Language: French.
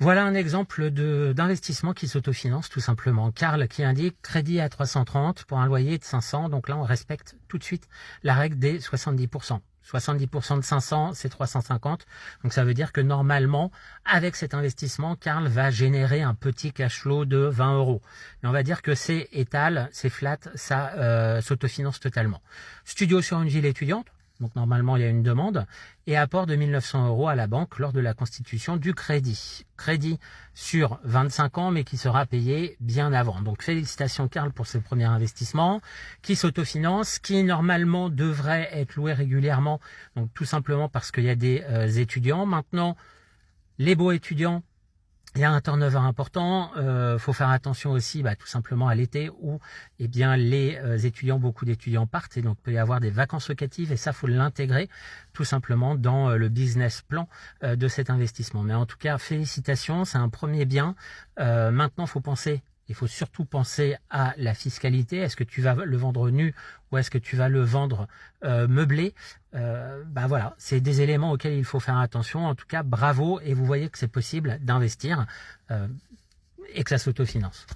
Voilà un exemple d'investissement qui s'autofinance tout simplement. Karl qui indique crédit à 330 pour un loyer de 500. Donc là, on respecte tout de suite la règle des 70%. 70% de 500, c'est 350. Donc ça veut dire que normalement, avec cet investissement, Karl va générer un petit cash flow de 20 euros. Mais on va dire que c'est étal, c'est flat, ça s'autofinance totalement. Studio sur une ville étudiante. Donc normalement, il y a une demande et apport de 1 900 euros à la banque lors de la constitution du crédit. Crédit sur 25 ans, mais qui sera payé bien avant. Donc félicitations Karl pour ce premier investissement qui s'autofinance, qui normalement devrait être loué régulièrement. Donc tout simplement parce qu'il y a des étudiants. Maintenant, les beaux étudiants, il y a un turnover important, faut faire attention aussi tout simplement à l'été où les étudiants, beaucoup d'étudiants partent et donc il peut y avoir des vacances locatives et ça faut l'intégrer tout simplement dans le business plan de cet investissement. Mais en tout cas, félicitations, c'est un premier bien. Maintenant, il faut surtout penser à la fiscalité. Est-ce que tu vas le vendre nu ou est-ce que tu vas le vendre meublé? Voilà, c'est des éléments auxquels il faut faire attention. En tout cas, bravo et vous voyez que c'est possible d'investir et que ça s'autofinance.